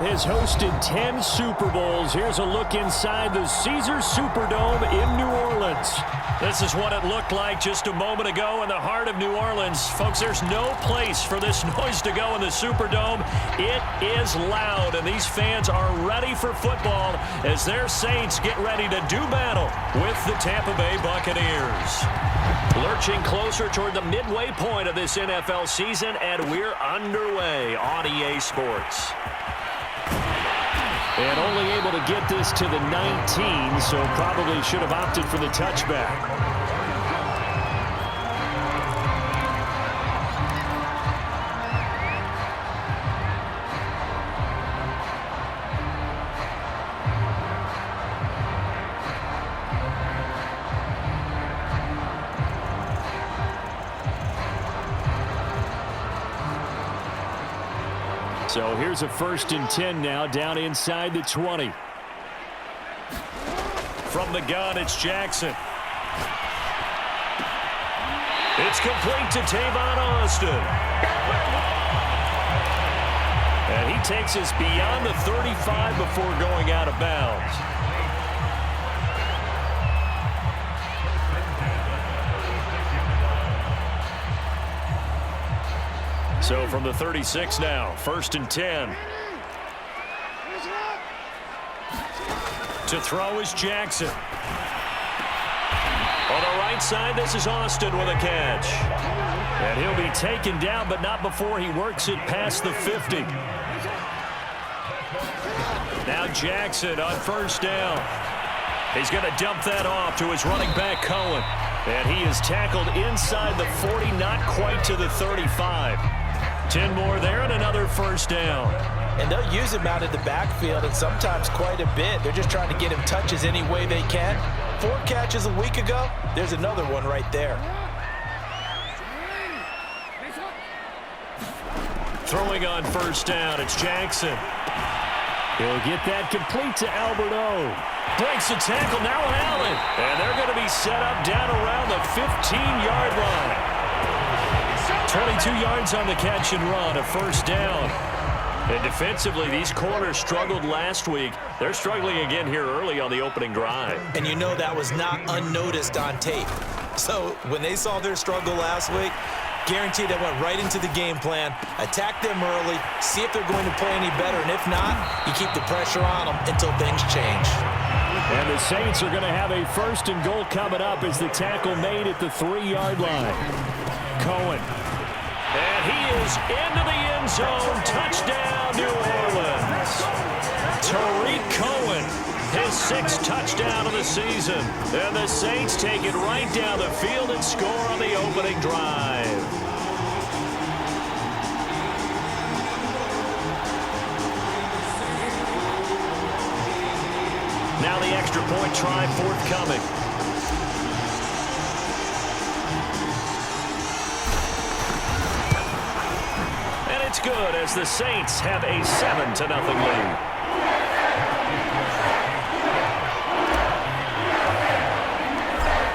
Has hosted 10 Super Bowls. Here's a look inside the Caesars Superdome in New Orleans. This is what it looked like just a moment ago in the heart of New Orleans. Folks, there's no place for this noise to go in the Superdome. It is loud, and these fans are ready for football as their Saints get ready to do battle with the Tampa Bay Buccaneers. Lurching closer toward the midway point of this NFL season, and we're underway on EA Sports. And only able to get this to the 19, so probably should have opted for the touchback. So here's a 1st and 10 now, down inside the 20. From the gun, it's Jackson. It's complete to Tavon Austin. And he takes us beyond the 35 before going out of bounds. So from the 36 now, 1st and 10. To throw is Jackson. On the right side, this is Austin with a catch. And he'll be taken down, but not before he works it past the 50. Now Jackson on 1st down. He's going to dump that off to his running back, Cohen. And he is tackled inside the 40, not quite to the 35. 10 more there and another 1st down. And they'll use him out in the backfield, and sometimes quite a bit. They're just trying to get him touches any way they can. 4 catches a week ago. There's another one right there. Throwing on 1st down, it's Jackson. He'll get that complete to Alberto. Breaks the tackle, now Allen. And they're going to be set up down around the 15-yard line. 22 yards on the catch and run, a 1st down. And defensively, these corners struggled last week. They're struggling again here early on the opening drive. And you know that was not unnoticed on tape. So when they saw their struggle last week, guaranteed they went right into the game plan, attack them early, see if they're going to play any better, and if not, you keep the pressure on them until things change. And the Saints are going to have a 1st and goal coming up as the tackle made at the 3-yard line. Cohen. And he is into the end zone. Touchdown, New Orleans. Tariq Cohen, his 6th touchdown of the season. And the Saints take it right down the field and score on the opening drive. Now the extra point try forthcoming. It's good as the Saints have a 7-0 lead.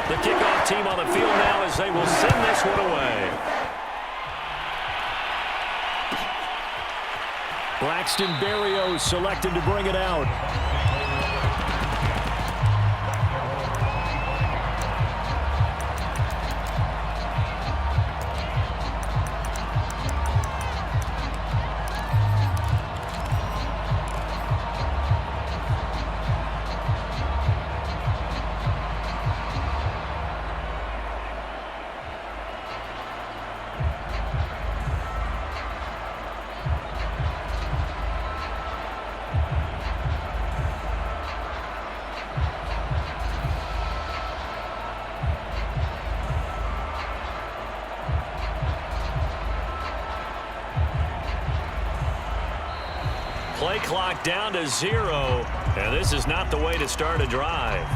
The kickoff team on the field now as they will send this one away. Braxton Berrios selected to bring it out. Play clock down to 0, and this is not the way to start a drive.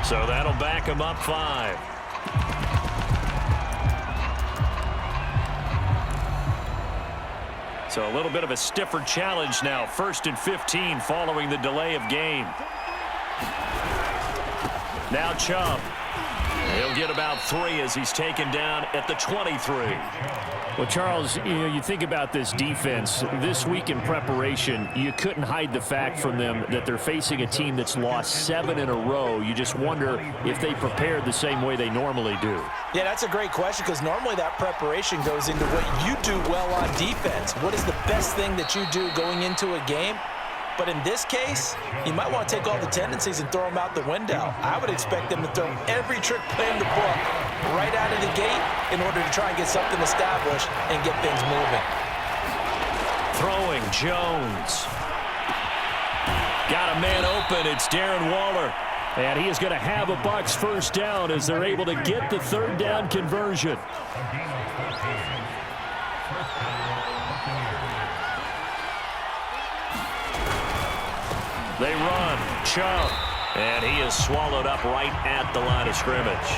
So that'll back him up 5. So a little bit of a stiffer challenge now. 1st and 15 following the delay of game. Now Chubb. He'll get about 3 as he's taken down at the 23. Well, Charles, you think about this defense. This week in preparation, you couldn't hide the fact from them that they're facing a team that's lost 7 in a row. You just wonder if they prepared the same way they normally do. Yeah, that's a great question because normally that preparation goes into what you do well on defense. What is the best thing that you do going into a game? But in this case, you might want to take all the tendencies and throw them out the window. I would expect them to throw every trick play in the book right out of the gate in order to try and get something established and get things moving. Throwing Jones. Got a man open. It's Darren Waller. And he is going to have a Bucks first down as they're able to get the third down conversion. They run. Chubb. And he is swallowed up right at the line of scrimmage.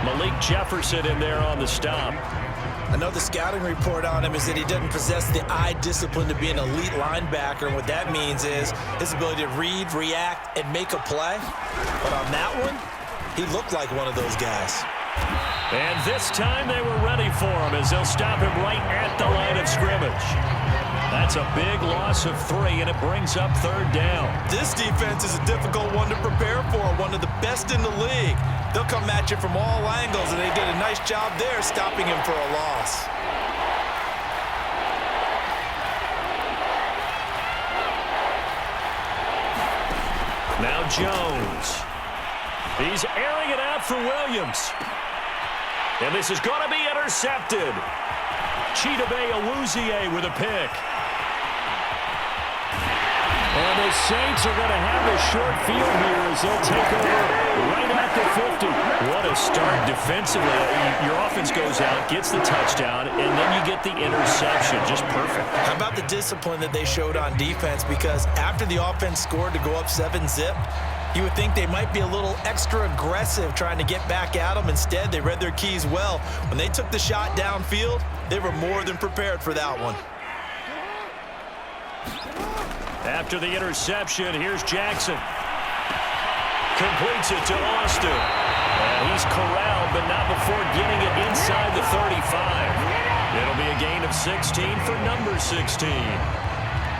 Malik Jefferson in there on the stop. Another scouting report on him is that he doesn't possess the eye discipline to be an elite linebacker. And what that means is his ability to read, react, and make a play. But on that one, he looked like one of those guys. And this time they were ready for him as they'll stop him right at the line of scrimmage. That's a big loss of 3, and it brings up third down. This defense is a difficult one to prepare for, one of the best in the league. They'll come at you from all angles, and they did a nice job there stopping him for a loss. Now Jones. He's airing it out for Williams. And this is going to be intercepted. Chidobe Awuzie with a pick. And the Saints are going to have a short field here as they'll take over right at the 50. What a start defensively. Your offense goes out, gets the touchdown, and then you get the interception. Just perfect. How about the discipline that they showed on defense? Because after the offense scored to go up 7-zip, you would think they might be a little extra aggressive trying to get back at them. Instead, they read their keys well. When they took the shot downfield, they were more than prepared for that one. After the interception, here's Jackson. Completes it to Austin. And he's corralled, but not before getting it inside the 35. It'll be a gain of 16 for number 16.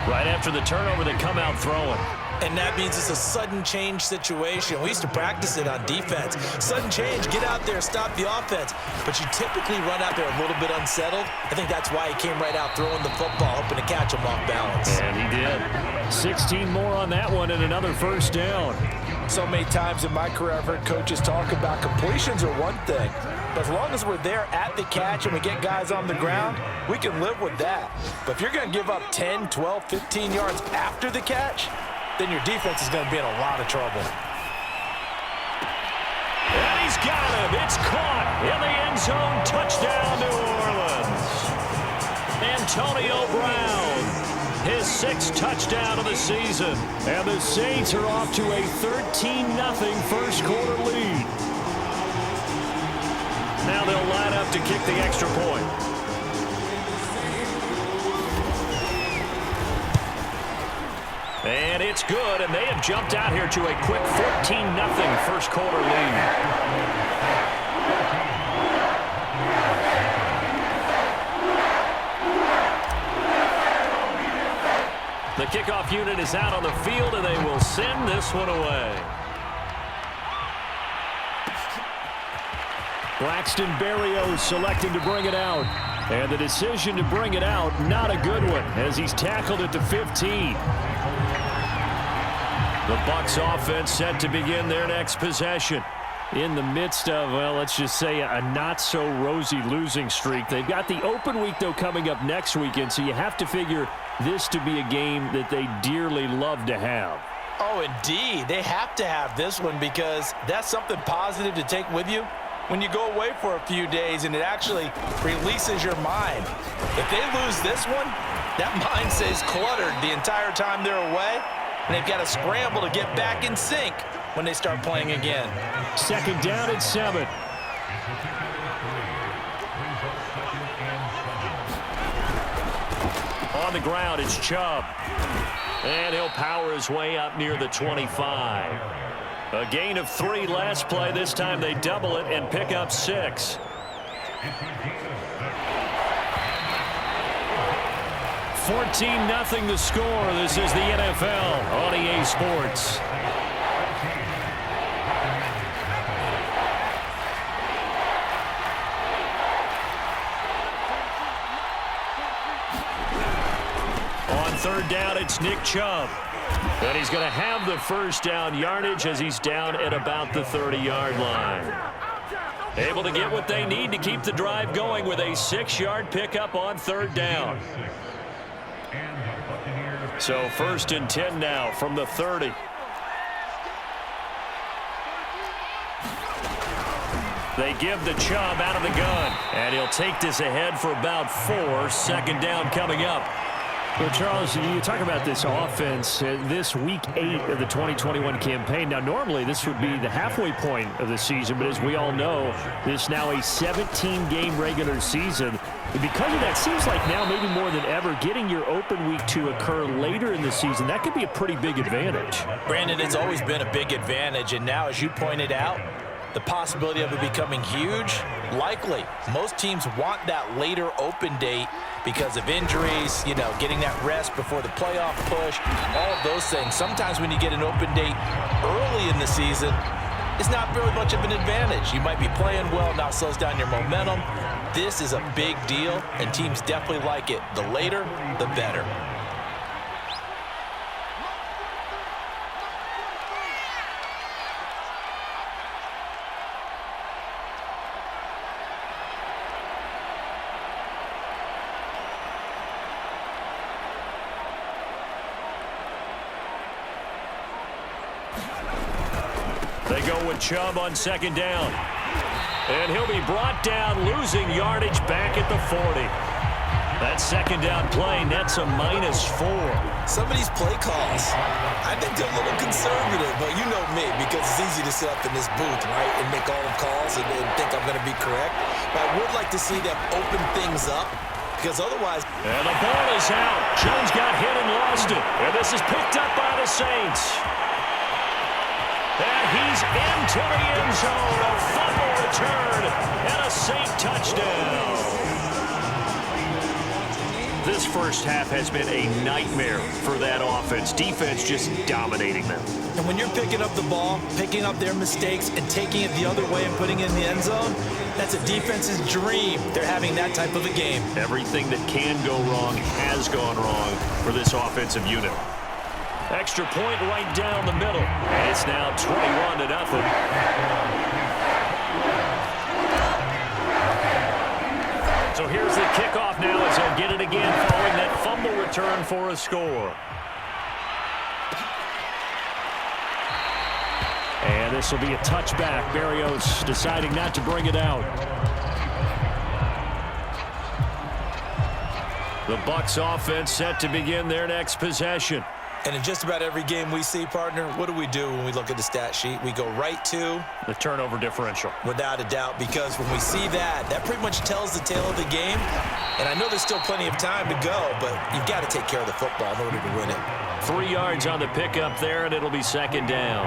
Right after the turnover, they come out throwing. And that means it's a sudden change situation. We used to practice it on defense. Sudden change, get out there, stop the offense. But you typically run out there a little bit unsettled. I think that's why he came right out throwing the football, hoping to catch him off balance. And he did. 16 more on that one and another first down. So many times in my career, I've heard coaches talk about completions are one thing. But as long as we're there at the catch and we get guys on the ground, we can live with that. But if you're going to give up 10, 12, 15 yards after the catch, then your defense is going to be in a lot of trouble. And he's got him. It's caught in the end zone. Touchdown, New Orleans. Antonio Brown, his 6th touchdown of the season. And the Saints are off to a 13-0 first quarter lead. Now they'll line up to kick the extra point. And it's good, and they have jumped out here to a quick 14-0 first quarter lead. The kickoff unit is out on the field, and they will send this one away. Braxton Berrios selecting to bring it out. And the decision to bring it out, not a good one, as he's tackled at the 15. The Bucks offense set to begin their next possession. In the midst of, well, let's just say a not-so-rosy losing streak. They've got the open week, though, coming up next weekend, so you have to figure this to be a game that they dearly love to have. Oh, indeed. They have to have this one because that's something positive to take with you when you go away for a few days, and it actually releases your mind. If they lose this one, that mind stays cluttered the entire time they're away, and they've got to scramble to get back in sync when they start playing again. 2nd down and 7. On the ground, it's Chubb. And he'll power his way up near the 25. A gain of 3 last play. This time they double it and pick up 6. 14-0 the score. This is the NFL on EA Sports. On third down, it's Nick Chubb. And he's going to have the first down yardage as he's down at about the 30-yard line. Able to get what they need to keep the drive going with a 6-yard pickup on third down. So 1st and 10 now from the 30. They give the Chubb out of the gun. And he'll take this ahead for about 4. 2nd down coming up. Well, Charles, you talk about this offense, this week 8 of the 2021 campaign. Now, normally this would be the halfway point of the season, but as we all know, this is now a 17-game regular season. And because of that, seems like now maybe more than ever, getting your open week to occur later in the season, that could be a pretty big advantage. Brandon, it's always been a big advantage, and now, as you pointed out, the possibility of it becoming huge, likely. Most teams want that later open date because of injuries, you know, getting that rest before the playoff push, all of those things. Sometimes when you get an open date early in the season, it's not really much of an advantage. You might be playing well, now slows down your momentum. This is a big deal, and teams definitely like it. The later, the better. They go with Chubb on 2nd down. And he'll be brought down, losing yardage back at the 40. That 2nd down play nets a -4. Some of these play calls, I think they're a little conservative, but you know me, because it's easy to sit up in this booth, right, and make all the calls and think I'm going to be correct. But I would like to see them open things up, because otherwise... And the ball is out. Jones got hit and lost it. And this is picked up by the Saints. And he's into the end zone. A fumble return and a Saint touchdown. This first half has been a nightmare for that offense. Defense just dominating them. And when you're picking up the ball, picking up their mistakes, and taking it the other way and putting it in the end zone, that's a defense's dream. They're having that type of a game. Everything that can go wrong has gone wrong for this offensive unit. Extra point right down the middle. And it's now 21-0. So here's the kickoff now as they'll get it again following that fumble return for a score. And this will be a touchback. Berrios deciding not to bring it out. The Bucks offense set to begin their next possession. And in just about every game we see, partner, what do we do when we look at the stat sheet? We go right to the turnover differential. Without a doubt, because when we see that, that pretty much tells the tale of the game. And I know there's still plenty of time to go, but you've got to take care of the football in order to win it. 3 yards on the pickup there, and it'll be 2nd down.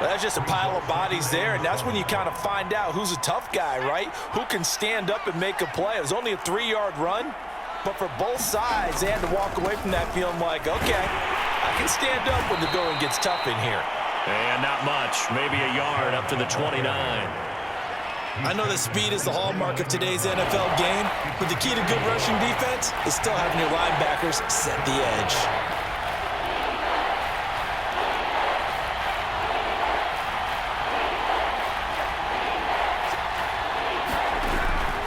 Well, that's just a pile of bodies there, and that's when you kind of find out who's a tough guy, right? Who can stand up and make a play. It was only a 3-yard run, but for both sides, they had to walk away from that feeling like, okay, I can stand up when the going gets tough in here. And not much, maybe a yard up to the 29. I know that speed is the hallmark of today's NFL game, but the key to good rushing defense is still having your linebackers set the edge.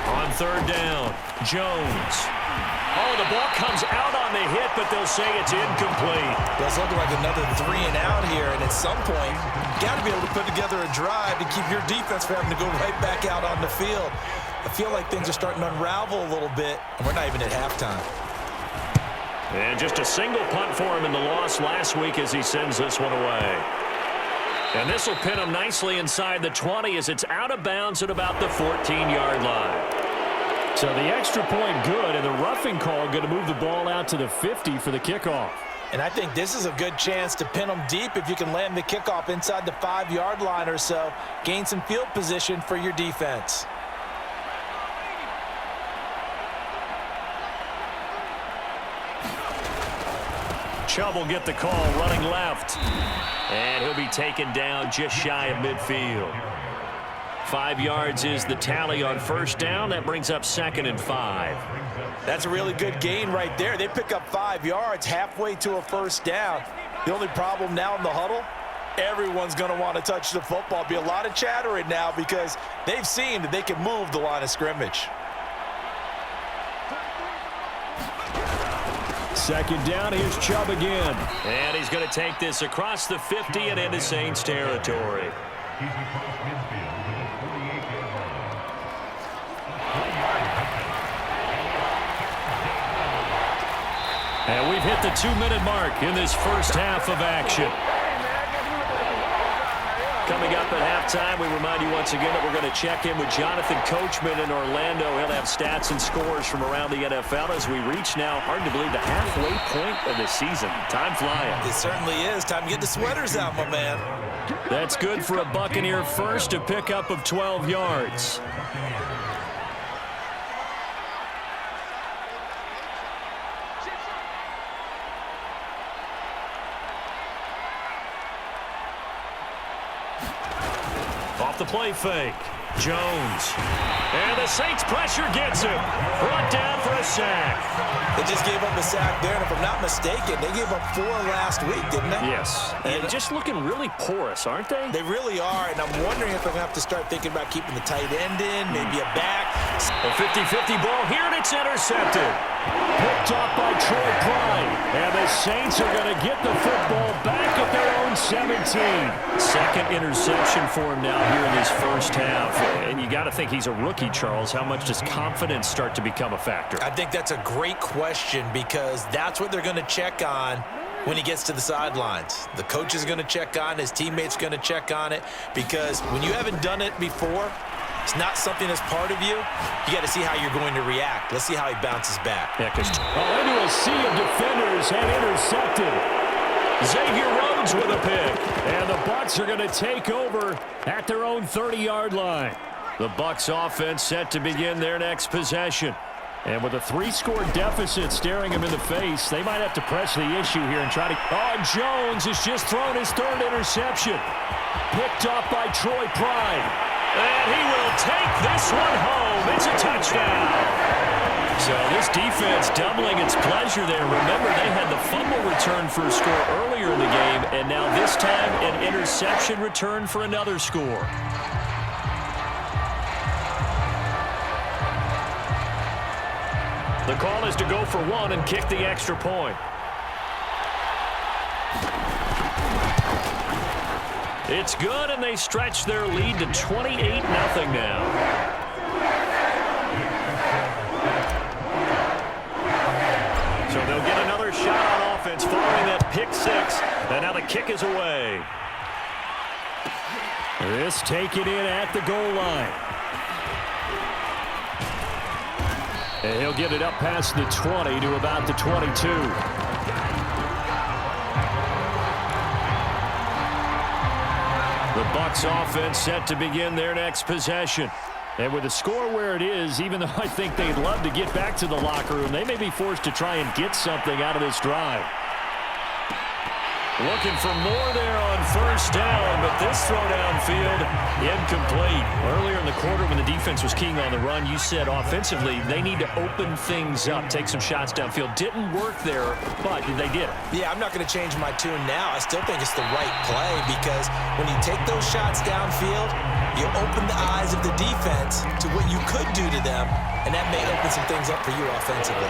On 3rd down, Jones. Oh, the ball comes out on the hit, but they'll say it's incomplete. Well, it's looking like another 3 and out here, and at some point, you got to be able to put together a drive to keep your defense from having to go right back out on the field. I feel like things are starting to unravel a little bit, and we're not even at halftime. And just a single punt for him in the loss last week as he sends this one away. And this will pin him nicely inside the 20 as it's out of bounds at about the 14-yard line. So the extra point good, and the roughing call going to move the ball out to the 50 for the kickoff. And I think this is a good chance to pin them deep if you can land the kickoff inside the 5-yard line or so. Gain some field position for your defense. Chubb will get the call running left. And he'll be taken down just shy of midfield. 5 yards is the tally on first down. That brings up 2nd and 5. That's a really good gain right there. They pick up 5 yards halfway to a first down. The only problem now in the huddle, everyone's going to want to touch the football. Be a lot of chattering now because they've seen that they can move the line of scrimmage. 2nd down, here's Chubb again. And he's going to take this across the 50 and into Saints territory. And we've hit the 2-minute mark in this first half of action. Coming up at halftime, we remind you once again that we're going to check in with Jonathan Coachman in Orlando. He'll have stats and scores from around the NFL as we reach now, hard to believe, the halfway point of the season. Time flying. It certainly is. Time to get the sweaters out, my man. That's good for a Buccaneer first, a pickup of 12 yards. Off the play fake. Jones. And the Saints pressure gets him. Brought down for a sack. They just gave up a sack there, and if I'm not mistaken, they gave up 4 last week, didn't they? Yes. And just looking really porous, aren't they? They really are, and I'm wondering if they're going to have to start thinking about keeping the tight end in, maybe a back. A 50-50 ball here, and it's intercepted. Picked off by Troy Pride. And the Saints are going to get the football back at their own 17. Second interception for him now here in this first half. And you got to think he's a rookie, Charles. How much does confidence start to become a factor? I think that's a great question because that's what they're going to check on when he gets to the sidelines. The coach is going to check on it. His teammates going to check on it because when you haven't done it before, it's not something that's part of you. You got to see how you're going to react. Let's see how he bounces back. Yeah, because into a sea of defenders and intercepted. Xavier Rhodes with a pick. And the Bucks are going to take over at their own 30-yard line. The Bucks offense set to begin their next possession. And with a 3-score deficit staring him in the face, they might have to press the issue here and try to... Oh, Jones has just thrown his 3rd interception. Picked off by Troy Pride. And he will take this one home. It's a touchdown. So this defense doubling its pleasure there. Remember, they had the fumble return for a score earlier in the game, and now this time an interception return for another score. The call is to go for 1 and kick the extra point. It's good, and they stretch their lead to 28-0 now. So they'll get another shot on offense following that pick 6, and now the kick is away. This taken in at the goal line. And he'll get it up past the 20 to about the 22. The Bucks offense set to begin their next possession. And with the score where it is, even though I think they'd love to get back to the locker room, they may be forced to try and get something out of this drive. Looking for more there on first down, but this throw downfield incomplete. Earlier in the quarter when the defense was keying on the run, you said offensively they need to open things up, take some shots downfield. Didn't work there, but they did it. Yeah, I'm not going to change my tune now. I still think it's the right play because when you take those shots downfield, you open the eyes of the defense to what you could do to them, and that may open some things up for you offensively.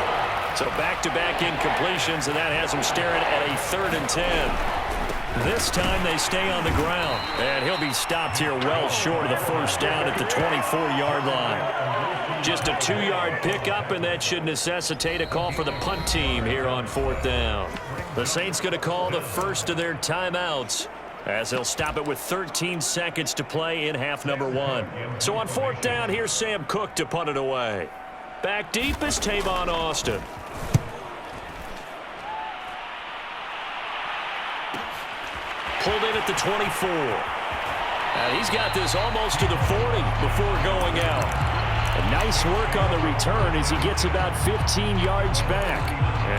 So back-to-back incompletions, and that has them staring at a 3rd and 10. This time they stay on the ground, and he'll be stopped here well short of the first down at the 24-yard line. Just a 2-yard pickup, and that should necessitate a call for the punt team here on 4th down. The Saints going to call the first of their timeouts as they'll stop it with 13 seconds to play in half number 1. So on 4th down, here's Sam Cook to punt it away. Back deep is Tavon Austin. pulled in at the 24. And he's got this almost to the 40 before going out. And nice work on the return as he gets about 15 yards back.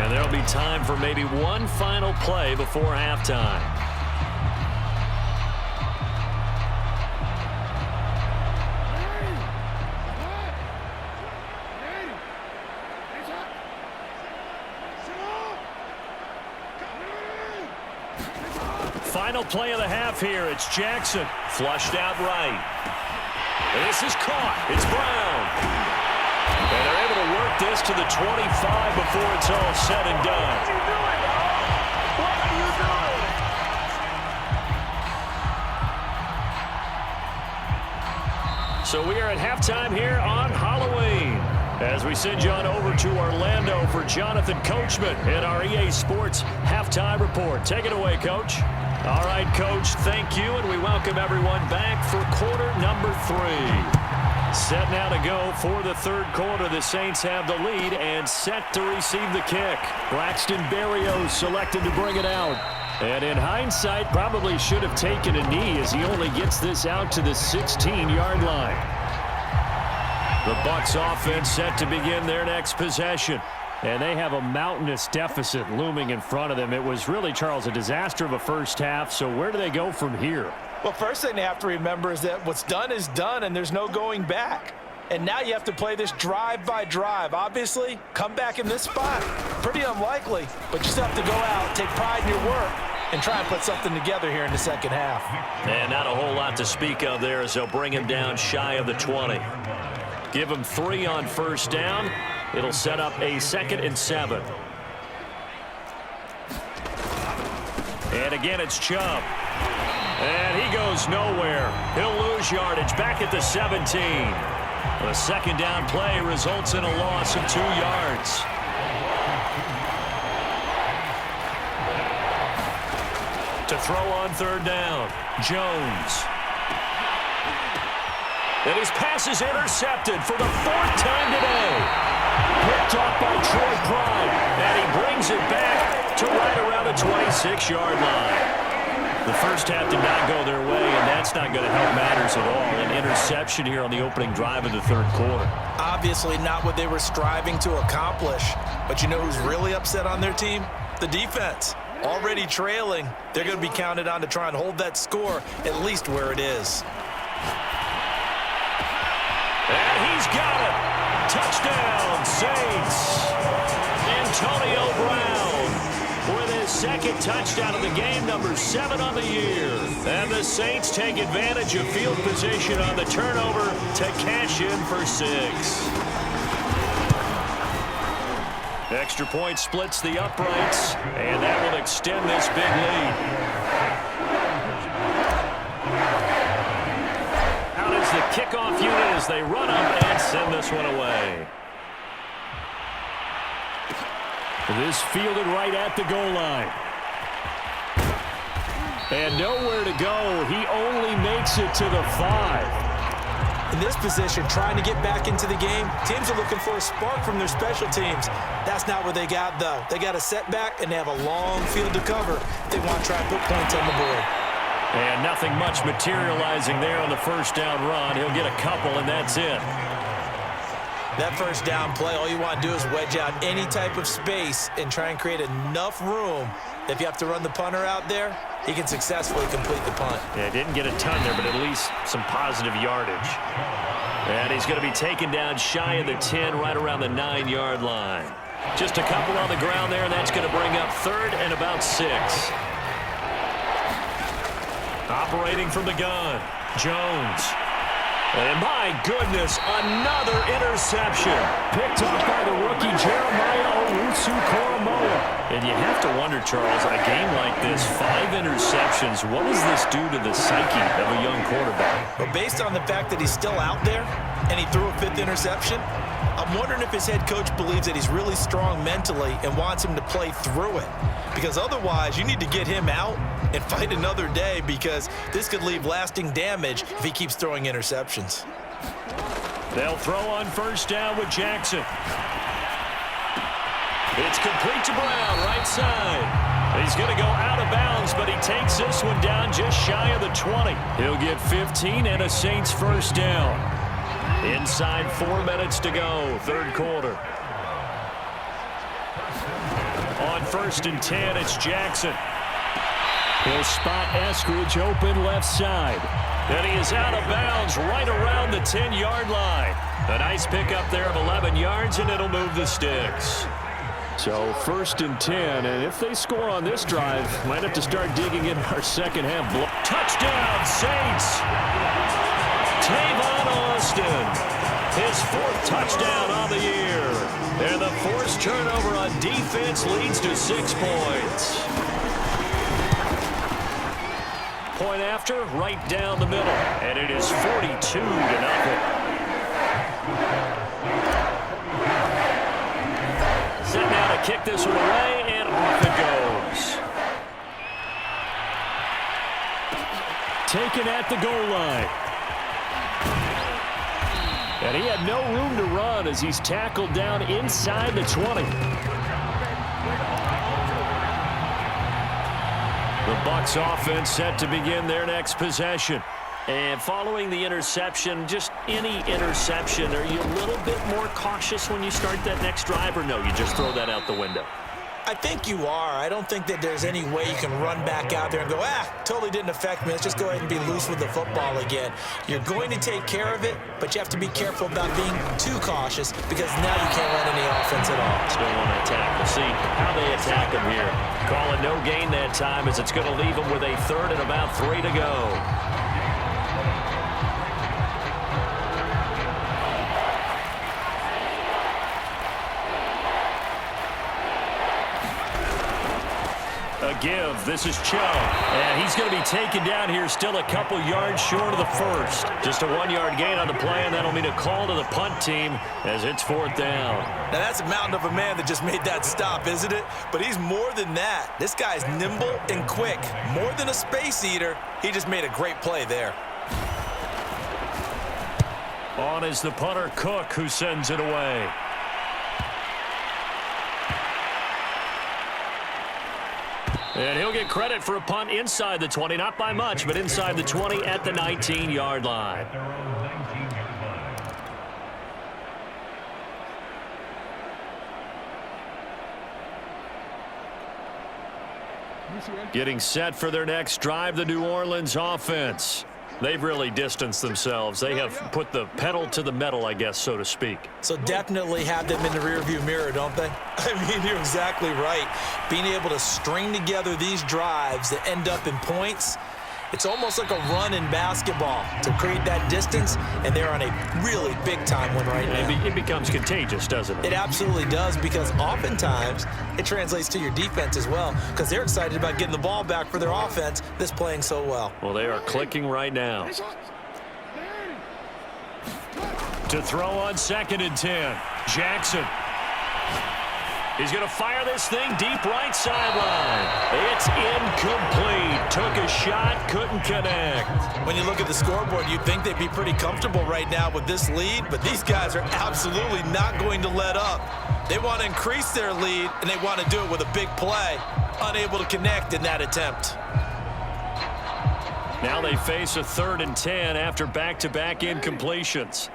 And there'll be time for maybe one final play before halftime. Final play of the half here. It's Jackson. Flushed out right. And this is caught. It's Brown. And they're able to work this to the 25 before it's all said and done. What are you doing? So we are at halftime here on Halloween, as we send you on over to Orlando for Jonathan Coachman in our EA Sports Halftime Report. Take it away, Coach. All right, Coach, thank you, and we welcome everyone back for quarter number 3. Set now to go for the third quarter. The Saints have the lead and set to receive the kick. Braxton Berrios selected to bring it out. And in hindsight, probably should have taken a knee as he only gets this out to the 16-yard line. The Bucks offense set to begin their next possession. And they have a mountainous deficit looming in front of them. It was really, Charles, a disaster of a first half. So where do they go from here? Well, first thing they have to remember is that what's done is done, and there's no going back. And now you have to play this drive by drive. Obviously, come back in this spot. Pretty unlikely, but you still have to go out, take pride in your work, and try and put something together here in the second half. And not a whole lot to speak of there as they'll bring him down shy of the 20. Give him 3 on first down. It'll set up a 2nd and 7. And again, it's Chubb. And he goes nowhere. He'll lose yardage back at the 17. A second down play results in a loss of 2 yards. To throw on third down, Jones. And his pass is intercepted for the 4th time today. Picked off by Troy Pride. And he brings it back to right around the 26-yard line. The first half did not go their way, and that's not going to help matters at all. An interception here on the opening drive of the third quarter. Obviously not what they were striving to accomplish. But you know who's really upset on their team? The defense. Already trailing. They're going to be counted on to try and hold that score at least where it is. And he's got it. Touchdown, Saints. Antonio Brown with his 2nd touchdown of the game, number 7 on the year. And the Saints take advantage of field position on the turnover to cash in for 6. Extra point splits the uprights, and that will extend this big lead. Out is the kickoff unit as they run up and send this one away. This fielded right at the goal line. And nowhere to go. He only makes it to the 5. In this position, trying to get back into the game, teams are looking for a spark from their special teams. That's not what they got, though. They got a setback, and they have a long field to cover. They want to try and put points on the board. And nothing much materializing there on the first down run. He'll get a couple, and that's it. That first down play, all you want to do is wedge out any type of space and try and create enough room. If you have to run the punter out there, he can successfully complete the punt. Yeah, didn't get a ton there, but at least some positive yardage. And he's going to be taken down shy of the 10, right around the 9-yard line. Just a couple on the ground there, and that's going to bring up 3rd and about 6. Operating from the gun, Jones. And my goodness, another interception. Picked off by the rookie Jeremiah Owusu-Koramoah. And you have to wonder, Charles, a game like this, 5 interceptions, what does this do to the psyche of a young quarterback? But based on the fact that he's still out there and he threw a 5th interception, I'm wondering if his head coach believes that he's really strong mentally and wants him to play through it. Because otherwise, you need to get him out and fight another day, because this could leave lasting damage if he keeps throwing interceptions. They'll throw on first down with Jackson. It's complete to Brown, right side. He's going to go out of bounds, but he takes this one down just shy of the 20. He'll get 15 and a Saints first down. Inside 4 minutes to go, third quarter. On 1st and 10, it's Jackson. He'll spot Eskridge open left side. And he is out of bounds right around the 10-yard line. A nice pickup there of 11 yards, and it'll move the sticks. So 1st and 10, and if they score on this drive, might have to start digging in our second half. Touchdown, Saints! Tavon Austin, his 4th touchdown on the year. And the forced turnover on defense leads to 6 points. Point after, right down the middle. And it is 42-0. Set now to kick this one away, and off it goes. Taken at the goal line. And he had no room to run as he's tackled down inside the 20. The Bucks offense set to begin their next possession. And following the interception, just any interception, are you a little bit more cautious when you start that next drive, or no, you just throw that out the window? I think you are. I don't think that there's any way you can run back out there and go, totally didn't affect me. Let's just go ahead and be loose with the football again. You're going to take care of it, but you have to be careful about being too cautious because now you can't run any offense at all. Still want to attack. We'll see how they attack him here. Call it no gain that time as it's going to leave him with a 3rd and about 3 to go. Give. This is Cho. And he's going to be taken down here still a couple yards short of the 1st. Just a 1-yard gain on the play, and that'll mean a call to the punt team as it's 4th down. Now, that's a mountain of a man that just made that stop, isn't it? But he's more than that. This guy's nimble and quick. More than a space eater. He just made a great play there. On is the punter, Cook, who sends it away. And he'll get credit for a punt inside the 20, not by much, but inside the 20 at the 19-yard line. Getting set for their next drive, the New Orleans offense. They've really distanced themselves. They have put the pedal to the metal, I guess, so to speak. So definitely have them in the rearview mirror, don't they? I mean, you're exactly right. Being able to string together these drives that end up in points, it's almost like a run in basketball to create that distance, and they're on a really big-time one right now. It becomes contagious, doesn't it? It absolutely does, because oftentimes it translates to your defense as well, because they're excited about getting the ball back for their offense that's playing so well. Well, they are clicking right now. To throw on 2nd and 10, Jackson. He's going to fire this thing deep right sideline. It's incomplete. Took a shot, couldn't connect. When you look at the scoreboard, you'd think they'd be pretty comfortable right now with this lead, but these guys are absolutely not going to let up. They want to increase their lead, and they want to do it with a big play. Unable to connect in that attempt. Now they face a 3rd and 10 after back-to-back incompletions.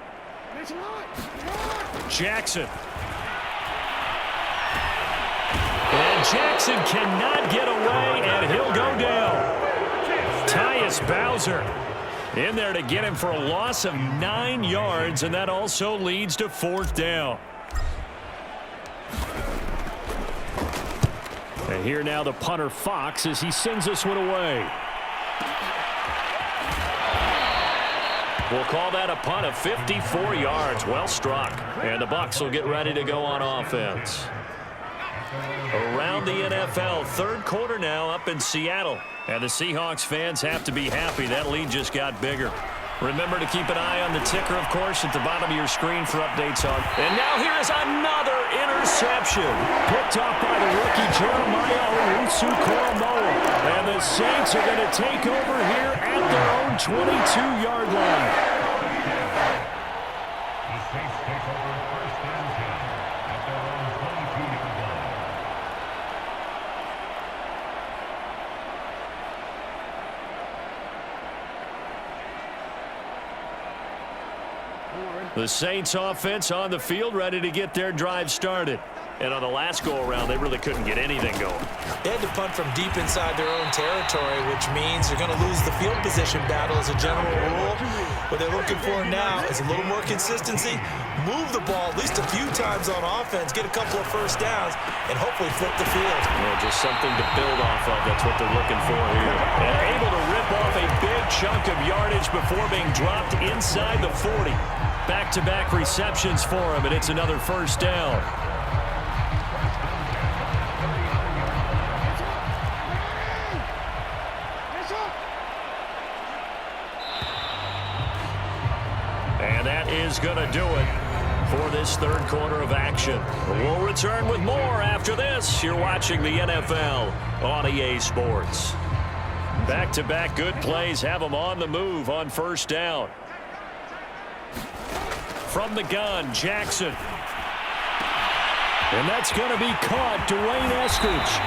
Jackson. And Jackson cannot get away, and he'll go down. Tyus Bowser in there to get him for a loss of 9 yards, and that also leads to 4th down. And here now the punter, Fox, as he sends this one away. We'll call that a punt of 54 yards. Well struck. And the Bucks will get ready to go on offense. Around the NFL, 3rd quarter now up in Seattle. And the Seahawks fans have to be happy. That lead just got bigger. Remember to keep an eye on the ticker, of course, at the bottom of your screen for updates on. And now here is another interception. Picked off by the rookie Jeremiah Owusu-Koramoah. And the Saints are going to take over here at their own 22-yard line. The Saints offense on the field, ready to get their drive started. And on the last go-around, they really couldn't get anything going. They had to punt from deep inside their own territory, which means they're going to lose the field position battle as a general rule. What they're looking for now is a little more consistency, move the ball at least a few times on offense, get a couple of first downs, and hopefully flip the field. Well, just something to build off of. That's what they're looking for here. And able to rip off a big chunk of yardage before being dropped inside the 40. Back-to-back receptions for him, and it's another first down. And that is going to do it for this third quarter of action. We'll return with more after this. You're watching the NFL on EA Sports. Back-to-back good plays have them on the move on first down. From the gun, Jackson. And that's going to be caught. Dwayne Eskridge.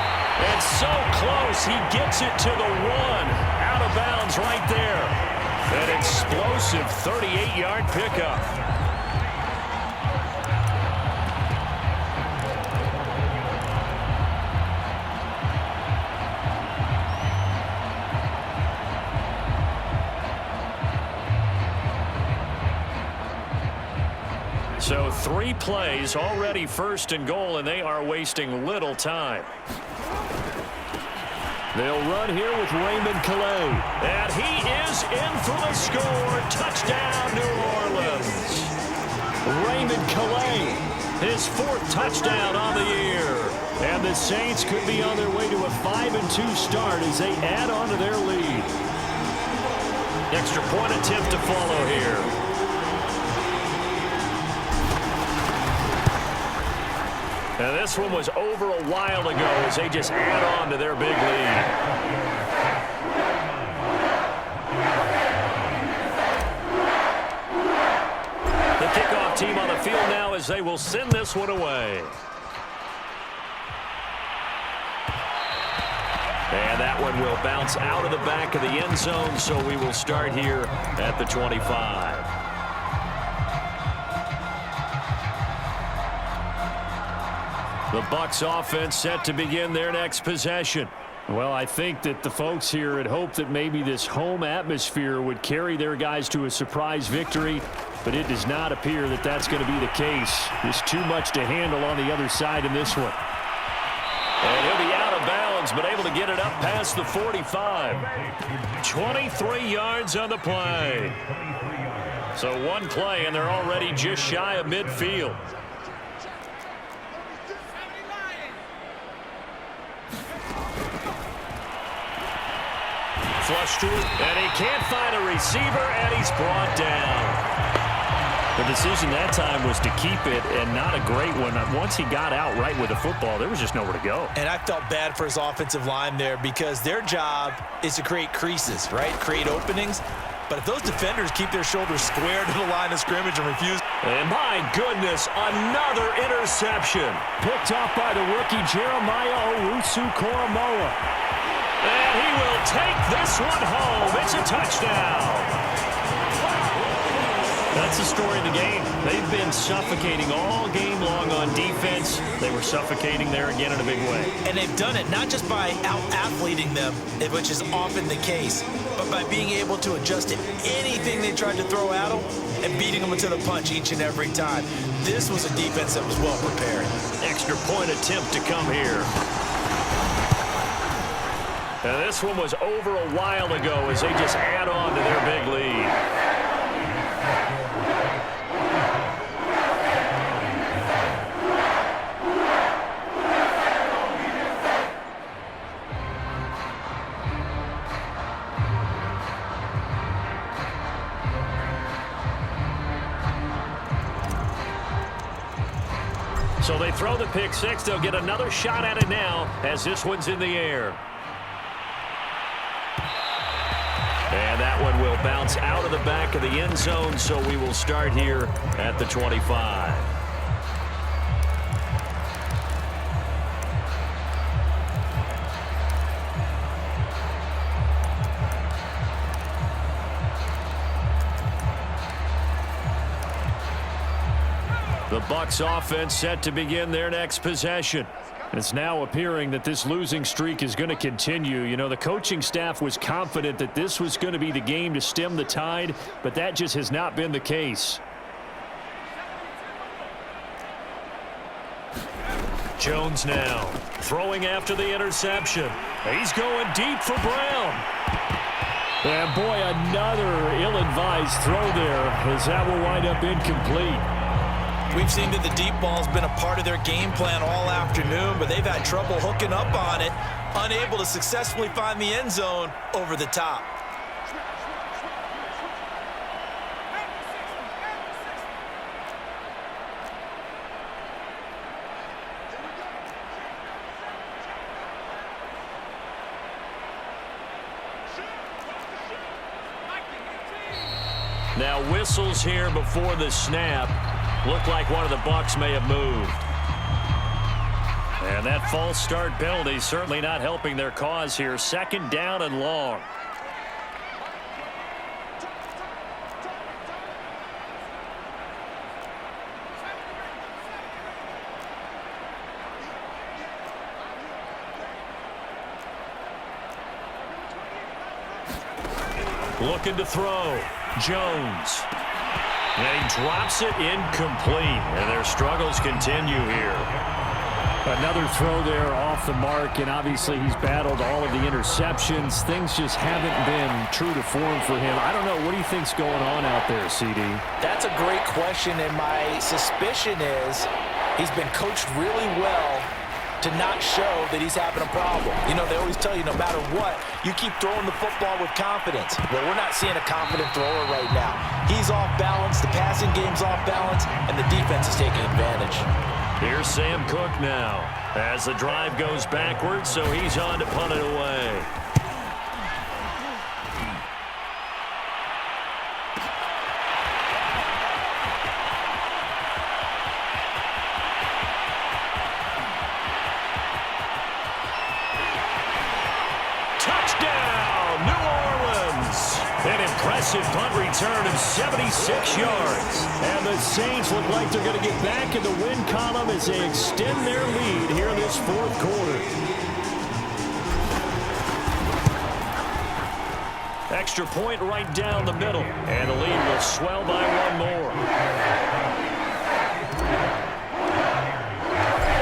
And so close, he gets it to the 1. Out of bounds right there. An explosive 38-yard pickup. So 3 plays, already first and goal, and they are wasting little time. They'll run here with Raymond Calais. And he is in for the score. Touchdown, New Orleans. Raymond Calais, his 4th touchdown on the year. And the Saints could be on their way to a 5-2 start as they add on to their lead. Extra point attempt to follow here. Now this one was over a while ago as they just add on to their big lead. The kickoff team on the field now as they will send this one away. And that one will bounce out of the back of the end zone, so we will start here at the 25. The Bucks offense set to begin their next possession. Well, I think that the folks here had hoped that maybe this home atmosphere would carry their guys to a surprise victory, but it does not appear that that's going to be the case. There's too much to handle on the other side in this one. And he'll be out of bounds, but able to get it up past the 45. 23 yards on the play. So one play, and they're already just shy of midfield. Flush to it, and he can't find a receiver, and he's brought down. The decision that time was to keep it, and not a great one. Once he got out right with the football, there was just nowhere to go. And I felt bad for his offensive line there because their job is to create creases, right? Create openings. But if those defenders keep their shoulders square to the line of scrimmage and refuse. And my goodness, another interception. Picked off by the rookie Jeremiah Owusu-Koramoah. And he will take this one home. It's a touchdown. That's the story of the game. They've been suffocating all game long on defense. They were suffocating there again in a big way. And they've done it not just by out-athleting them, which is often the case, but by being able to adjust to anything they tried to throw at them and beating them into the punch each and every time. This was a defense that was well prepared. Extra point attempt to come here. And this one was over a while ago as they just add on to their big lead. So they throw the pick six. They'll get another shot at it now as this one's in the air. And that one will bounce out of the back of the end zone, so we will start here at the 25. Bucks offense set to begin their next possession. It's now appearing that this losing streak is going to continue. You know, the coaching staff was confident that this was going to be the game to stem the tide, but that just has not been the case. Jones now throwing after the interception. He's going deep for Brown. And boy, another ill-advised throw there as that will wind up incomplete. We've seen that the deep ball's been a part of their game plan all afternoon, but they've had trouble hooking up on it, unable to successfully find the end zone over the top. Now whistles here before the snap. Looked like one of the Bucks may have moved. And that false start penalty certainly not helping their cause here. Second down and long. Looking to throw. Jones. And he drops it incomplete. And their struggles continue here. Another throw there off the mark, and obviously he's battled all of the interceptions. Things just haven't been true to form for him. I don't know. What do you think's going on out there, CD? That's a great question, and my suspicion is he's been coached really well to not show that he's having a problem. You know, they always tell you no matter what, you keep throwing the football with confidence. Well, we're not seeing a confident thrower right now. He's off balance, the passing game's off balance, and the defense is taking advantage. Here's Sam Cook now as the drive goes backwards, so he's on to punt it away. Touchdown, New Orleans! An impressive punt return of 76 yards. And the Saints look like they're going to get back in the win column as they extend their lead here in this fourth quarter. Extra point right down the middle. And the lead will swell by one more.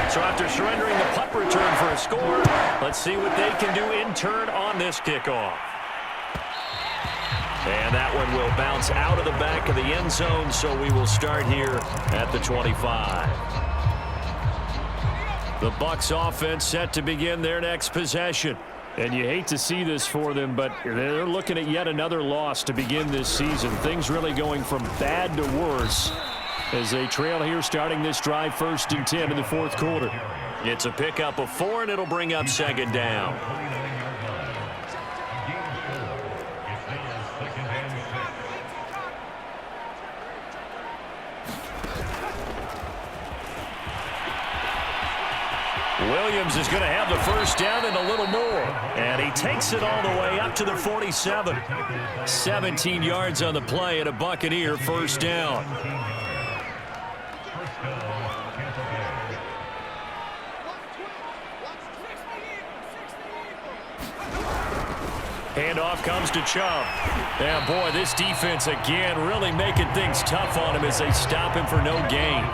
So after surrendering the punt return for a score, let's see what they can do in turn on this kickoff. And that one will bounce out of the back of the end zone, so we will start here at the 25. The Bucks offense set to begin their next possession. And you hate to see this for them, but they're looking at yet another loss to begin this season. Things really going from bad to worse as they trail here starting this drive 1st and 10 in the fourth quarter. It's a pickup of 4, and it'll bring up second down. Williams is going to have the first down and a little more. And he takes it all the way up to the 47. 17 yards on the play and a Buccaneer first down. Handoff comes to Chubb. Yeah, boy, this defense again really making things tough on him as they stop him for no gain.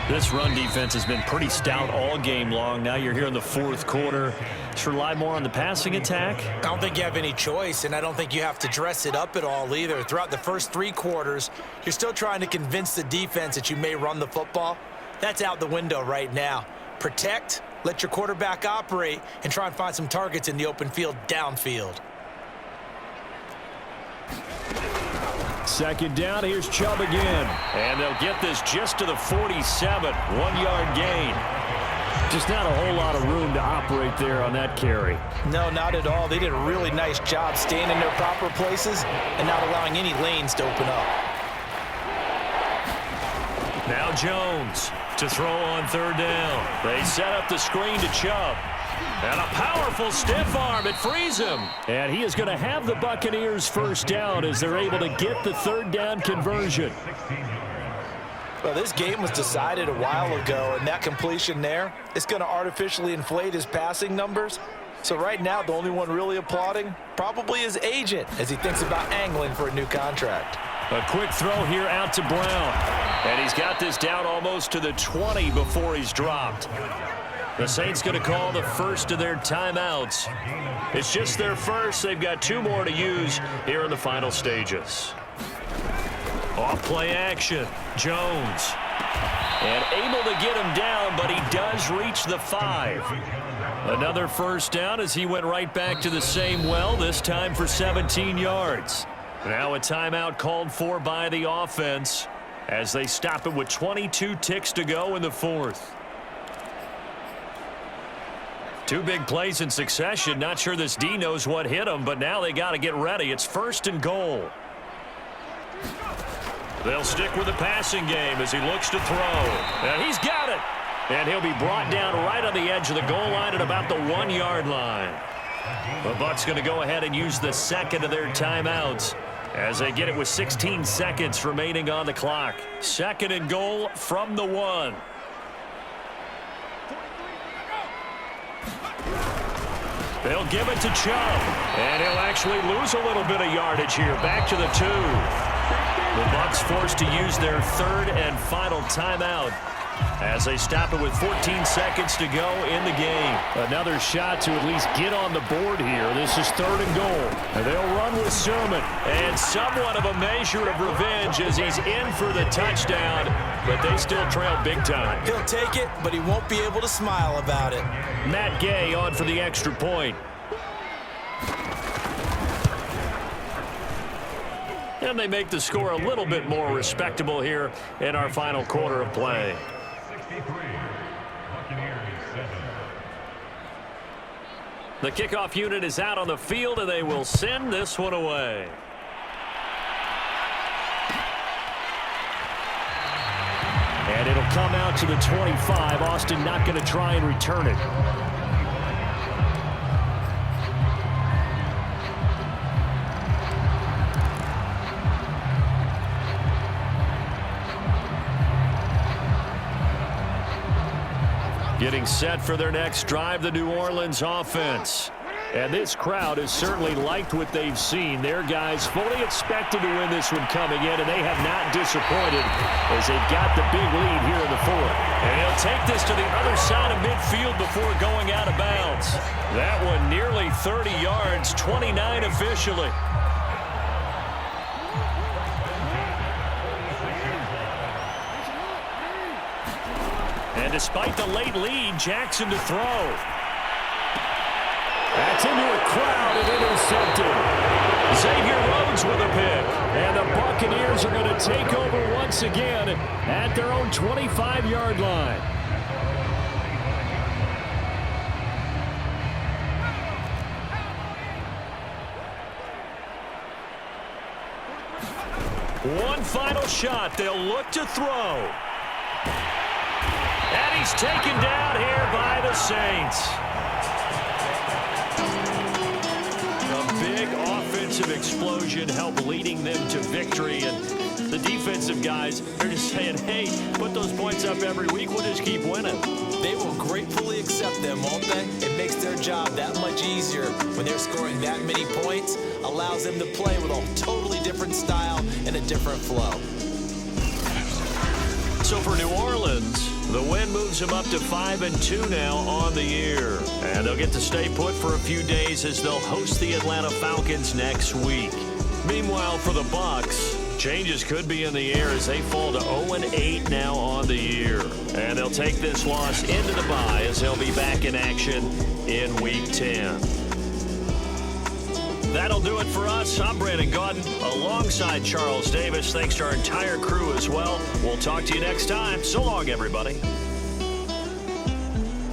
This run defense has been pretty stout all game long. Now you're here in the fourth quarter. Just rely more on the passing attack. I don't think you have any choice, and I don't think you have to dress it up at all either. Throughout the first 3 quarters, you're still trying to convince the defense that you may run the football. That's out the window right now. Protect, let your quarterback operate, and try and find some targets in the open field downfield. Second down, here's Chubb again. And they'll get this just to the 47, 1-yard gain. Just not a whole lot of room to operate there on that carry. No, not at all. They did a really nice job staying in their proper places and not allowing any lanes to open up. Now Jones to throw on 3rd down. They set up the screen to Chubb. And a powerful stiff arm. It frees him. And he is going to have the Buccaneers first down as they're able to get the 3rd down conversion. Well, this game was decided a while ago, and that completion there, it's going to artificially inflate his passing numbers. So right now, the only one really applauding probably his agent as he thinks about angling for a new contract. A quick throw here out to Brown. And he's got this down almost to the 20 before he's dropped. The Saints going to call the first of their timeouts. It's just their first. They've got 2 more to use here in the final stages. Off play action. Jones. And able to get him down, but he does reach the 5. Another first down as he went right back to the same well, this time for 17 yards. Now a timeout called for by the offense as they stop it with 22 ticks to go in the 4th. 2 big plays in succession. Not sure this D knows what hit him, but now they got to get ready. It's 1st and goal. They'll stick with the passing game as he looks to throw. And he's got it. And he'll be brought down right on the edge of the goal line at about the 1-yard line. The Bucks going to go ahead and use the second of their timeouts as they get it with 16 seconds remaining on the clock. 2nd and goal from the 1. They'll give it to Chubb. And he'll actually lose a little bit of yardage here. Back to the 2. The Bucks forced to use their 3rd and final timeout as they stop it with 14 seconds to go in the game. Another shot to at least get on the board here. This is 3rd and goal. And they'll run with Sermon. And somewhat of a measure of revenge as he's in for the touchdown, but they still trail big time. He'll take it, but he won't be able to smile about it. Matt Gay on for the extra point. And they make the score a little bit more respectable here in our final quarter of play. The kickoff unit is out on the field, and they will send this one away. And it'll come out to the 25. Austin not going to try and return it. Getting set for their next drive, the New Orleans offense. And this crowd has certainly liked what they've seen. Their guys fully expected to win this one coming in, and they have not disappointed as they've got the big lead here in the 4th. And he'll take this to the other side of midfield before going out of bounds. That one nearly 30 yards, 29 officially. And despite the late lead, Jackson to throw. That's into a crowd and intercepted. Xavier Rhodes with a pick. And the Buccaneers are going to take over once again at their own 25-yard line. One final shot. They'll look to throw. And he's taken down here by the Saints. A big offensive explosion helped leading them to victory. And the defensive guys, they're just saying, hey, put those points up every week. We'll just keep winning. They will gratefully accept them, won't they? It makes their job that much easier when they're scoring that many points. Allows them to play with a totally different style and a different flow. So for New Orleans, the win moves them up to 5-2 now on the year. And they'll get to stay put for a few days as they'll host the Atlanta Falcons next week. Meanwhile, for the Bucks, changes could be in the air as they fall to 0-8 now on the year. And they'll take this loss into the bye as they'll be back in action in Week 10. That'll do it for us. I'm Brandon Gaudin alongside Charles Davis. Thanks to our entire crew as well. We'll talk to you next time. So long, everybody.